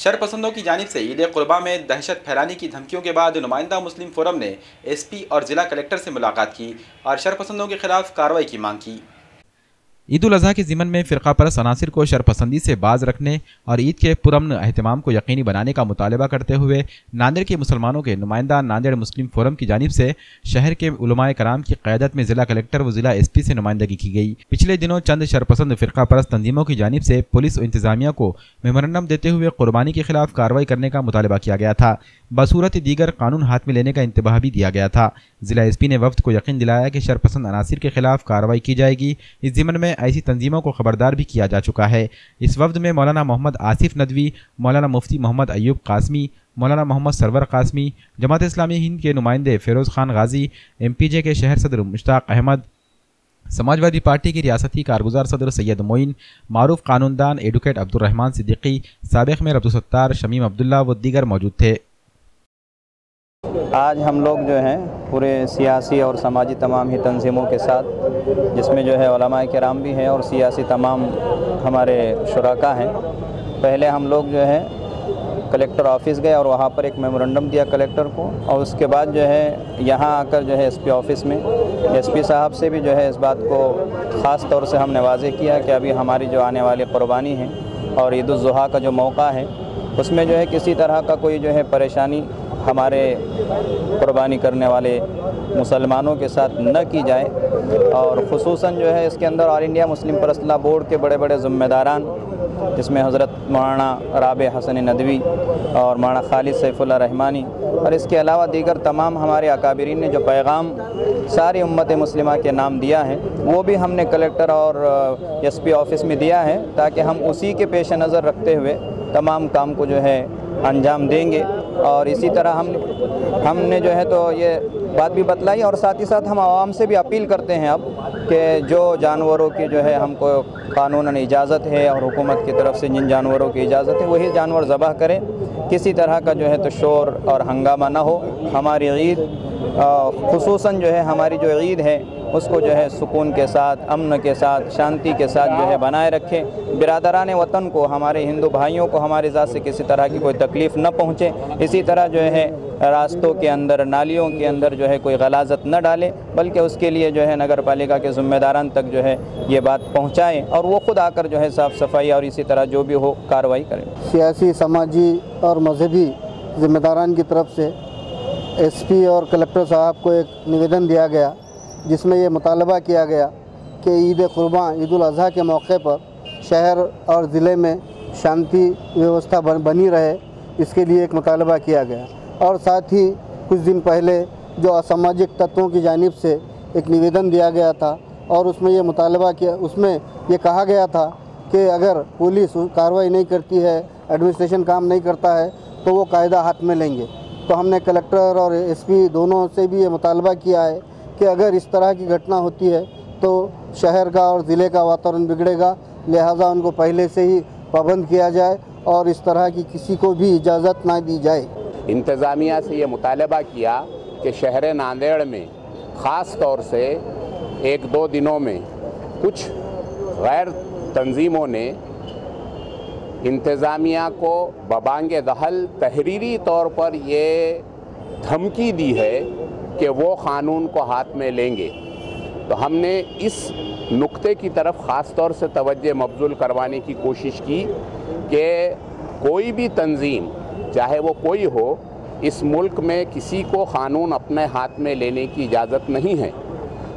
शरपसंदों की जानिब से ईद कुर्बा में दहशत फैलाने की धमकियों के बाद नुमाइंदा मुस्लिम फोरम ने एसपी और ज़िला कलेक्टर से मुलाकात की और शरपसंदों के खिलाफ कार्रवाई की मांग की। ईद उल अज़हा के ज़िमन में फ़िरक़ा परस्त अनासिर को शरपसंदी से बाज रखने और ईद के पुरअमन एहतमाम को यकीनी बनाने का मुतालबा करते हुए नांदेड़ के मुसलमानों के नुमाइंदा नांदेड़ मुस्लिम फोरम की जानिब से शहर के उलमाए कराम की क़यादत में ज़िला कलेक्टर व ज़िला एसपी से नुमाइंदगी की गई। पिछले दिनों चंद शरपसंद फ़िरक़ा परस्त तंजीमों की जानिब से पुलिस व इंतज़ामिया को मेमोरेंडम देते हुए कुर्बानी के खिलाफ कार्रवाई करने का मुतालबा किया गया था। बसूरत दीगर कानून हाथ में लेने का इंतबाह भी दिया गया था। ज़िला एसपी ने वफ़द को यकीन दिलाया कि शरपसंद अनासिर के खिलाफ कार्रवाई की जाएगी। इस ज़िमन में ऐसी तंजीमों को खबरदार भी किया जा चुका है। इस वफ़द में मौलाना मोहम्मद आसिफ नदवी, मौलाना मुफ्ती मोहम्मद अयूब कासमी, मौलाना मोहम्मद सरवर कासमी, जमात इस्लामी हिंद के नुमाइंदे फ़िरोज़ खान गाजी, MPJ के शहर सदर मुश्ताक अहमद, समाजवादी पार्टी की रियासती कारगुजार सदर सैयद मोइन, मारूफ कानूनदान एडवोकेट अब्दुर्रहमान सिद्दीकी, साबिक़ मेयर अब्दुलसत्तार, शमीम अब्दुल्ला व दीगर मौजूद थे। आज हम लोग जो हैं पूरे सियासी और समाजी तमाम ही तंजीमों के साथ, जिसमें जो है उलमाए किराम भी हैं और सियासी तमाम हमारे शुराका हैं। पहले हम लोग जो है कलेक्टर ऑफिस गए और वहाँ पर एक मेमोरेंडम दिया कलेक्टर को, और उसके बाद जो है यहाँ आकर जो है एसपी ऑफिस में एसपी साहब से भी जो है इस बात को ख़ास तौर से हमने वाज़ेह किया कि अभी हमारी जो आने वाली क़ुरबानी है और ईद उल ज़ुहा का जो मौका है उसमें जो है किसी तरह का कोई जो है परेशानी हमारे कुर्बानी करने वाले मुसलमानों के साथ न की जाए, और ख़ुसूसन जो है इसके अंदर ऑल इंडिया मुस्लिम परस्ला बोर्ड के बड़े बड़े ज़िम्मेदारान, जिसमें हज़रत मौलाना राबे हसन नदवी और मौलाना खालिद सैफुल्लाह रहमानी और इसके अलावा दीगर तमाम हमारे अकाबिरीन ने जो पैगाम सारी उम्मत मुस्लिमा के नाम दिया है वो भी हमने कलेक्टर और एसपी ऑफिस में दिया है, ताकि हम उसी के पेश नज़र रखते हुए तमाम काम को जो है अंजाम देंगे। और इसी तरह हमने जो है तो ये बात भी बतलाई, और साथ ही साथ हम आवाम से भी अपील करते हैं अब कि जो जानवरों की जो है हमको कानूनन इजाज़त है और हुकूमत की तरफ से जिन जानवरों की इजाज़त है वही जानवर ज़बह करें, किसी तरह का जो है तो शोर और हंगामा ना हो। हमारी ईद ख़ुसूसन जो है हमारी जो ईद है उसको जो है सुकून के साथ, अमन के साथ, शांति के साथ जो है बनाए रखें। बिरादरान वतन को, हमारे हिंदू भाइयों को हमारी ज़ात से किसी तरह की कोई तकलीफ़ न पहुँचे। इसी तरह जो है रास्तों के अंदर, नालियों के अंदर जो है कोई गलाजत न डाले, बल्कि उसके लिए जो है नगर पालिका के ज़िम्मेदारान तक जो है ये बात पहुँचाएँ और वो ख़ुद आकर जो है साफ़ सफाई और इसी तरह जो भी हो कार्रवाई करें। सियासी, समाजी और मजहबी ज़िम्मेदारान की तरफ से एसपी और कलेक्टर साहब को एक निवेदन दिया गया, जिसमें ये मुतालबा किया गया कि ईद कुर्बान, ईद उल अज़हा के मौके पर शहर और ज़िले में शांति व्यवस्था बनी रहे, इसके लिए एक मुतालबा किया गया। और साथ ही कुछ दिन पहले जो असामाजिक तत्वों की जानिब से एक निवेदन दिया गया था और उसमें ये मुतालबा किया, उसमें ये कहा गया था कि अगर पुलिस कार्रवाई नहीं करती है, एडमिनिस्ट्रेशन काम नहीं करता है तो वो कायदा हाथ में लेंगे। तो हमने कलेक्टर और एसपी दोनों से भी ये मुतालबा किया है कि अगर इस तरह की घटना होती है तो शहर का और ज़िले का वातावरण बिगड़ेगा, लिहाजा उनको पहले से ही पाबंद किया जाए और इस तरह की किसी को भी इजाज़त ना दी जाए। इंतज़ामिया से ये मुतालबा किया कि शहर नांदेड़ में ख़ास तौर से 1-2 दिनों में कुछ गैर तंजीमों ने इंतज़ामिया को बबांगे दहल तहरीरी तौर पर ये धमकी दी है कि वो क़ानून को हाथ में लेंगे। तो हमने इस नुक्ते की तरफ ख़ास तौर से तवज्जो मबज़ूल करवाने की कोशिश की कि कोई भी तंजीम, चाहे वो कोई हो, इस मुल्क में किसी को क़ानून अपने हाथ में लेने की इजाज़त नहीं है।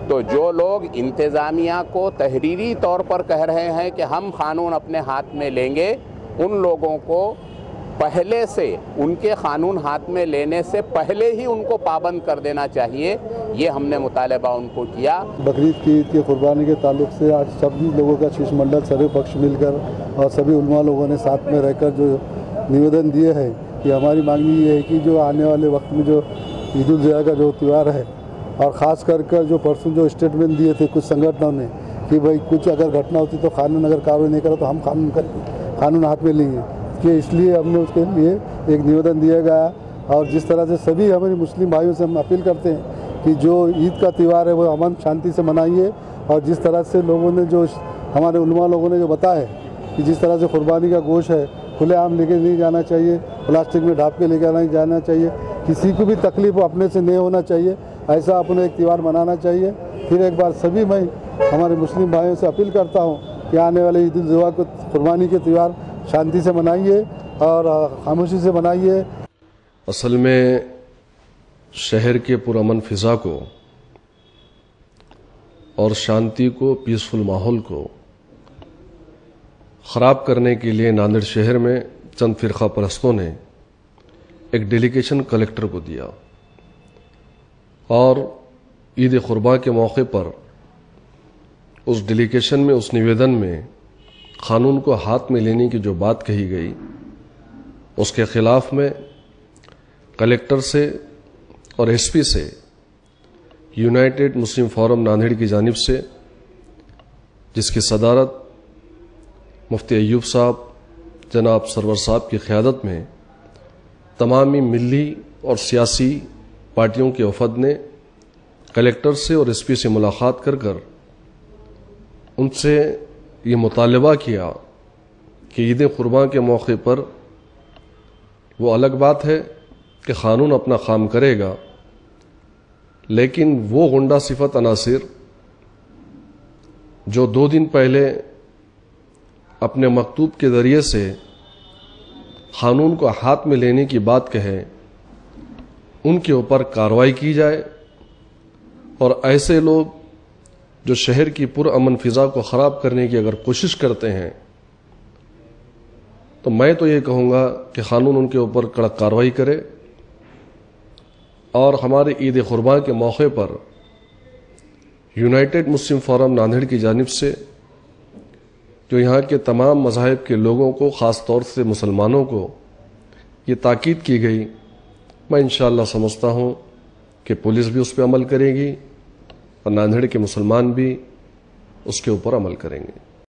तो जो लोग इंतज़ामिया को तहरीरी तौर पर कह रहे हैं कि हम क़ानून अपने हाथ में लेंगे, उन लोगों को पहले से उनके क़ानून हाथ में लेने से पहले ही उनको पाबंद कर देना चाहिए। ये हमने मुतालबा उनको किया। बकरीद की ईद की कुर्बानी के ताल्लुक़ से आज सभी लोगों का शिष्टमंडल सभी पक्ष मिलकर और सभी उलमा लोगों ने साथ में रहकर जो निवेदन दिए हैं कि हमारी मांगनी ये है कि जो आने वाले वक्त में जो ईद उल ज़ुहा का जो त्यौहार है, और ख़ास कर जो परसों जो स्टेटमेंट दिए थे कुछ संगठनों ने कि भाई कुछ अगर घटना होती तो कानून अगर कार्रवाई नहीं करा तो हम कानून हाथ में लेंगे, कि इसलिए हमने उसके लिए एक निवेदन दिया गया। और जिस तरह से सभी हमारे मुस्लिम भाइयों से हम अपील करते हैं कि जो ईद का त्यौहार है वो अमन शांति से मनाइए, और जिस तरह से लोगों ने जो हमारे उलमा लोगों ने जो बताया कि जिस तरह से कुर्बानी का गोश्त है کھلے عام لے کے نہیں جانا چاہیے، پلاسٹک میں ڈھانپ کے لے کے نہیں جانا چاہیے، کسی کو بھی تکلیف اپنے سے نہیں ہونا چاہیے، ایسا اپنے ایک تہوار منانا چاہیے۔ پھر ایک بار سبھی میں ہمارے مسلم بھائیوں سے اپیل کرتا ہوں کہ آنے والے عید الاضحیٰ کو قربانی کے تہوار شانتی سے منائیے اور خاموشی سے منائیے۔ اصل میں شہر کے پرامن فضا کو اور شانتی کو، پیسفل ماحول کو خراب کرنے کے لیے ناندیڑ شہر میں چند فرقہ پرستوں نے ایک ڈیلیگیشن کلکٹر کو دیا اور عید قرباں کے موقع پر اس ڈیلیگیشن میں، اس نویدن میں قانون کو ہاتھ میں لینے کی جو بات کہی گئی، اس کے خلاف میں کلکٹر سے اور ایس پی سے یونائٹڈ مسلم فورم ناندیڑ کی جانب سے، جس کی صدارت مفتی ایوب صاحب جناب سرور صاحب کی قیادت میں تمامی ملی اور سیاسی پارٹیوں کے وفد نے کلکٹر سے اور ایس پی سے ملاقات کر کر ان سے یہ مطالبہ کیا کہ عید قرباں کے موقع پر وہ الگ بات ہے کہ قانون اپنا کام کرے گا، لیکن وہ غنڈہ صفت عناصر جو 2 دن پہلے اپنے مکتوب کے ذریعے سے قانون کو ہاتھ میں لینے کی بات کہے، ان کے اوپر کارروائی کی جائے، اور ایسے لوگ جو شہر کی پرامن فضا کو خراب کرنے کی اگر کوشش کرتے ہیں تو میں تو یہ کہوں گا کہ قانون ان کے اوپر کڑک کارروائی کرے، اور ہمارے عید قرباں کے موقع پر یونائٹڈ مسلم فورم ناندیڑ کی جانب سے جو یہاں کے تمام مذاہب کے لوگوں کو، خاص طور سے مسلمانوں کو یہ تاکید کی گئی، میں انشاءاللہ سمجھتا ہوں کہ پولیس بھی اس پہ عمل کرے گی اور ناندیڑ کے مسلمان بھی اس کے اوپر عمل کریں گے۔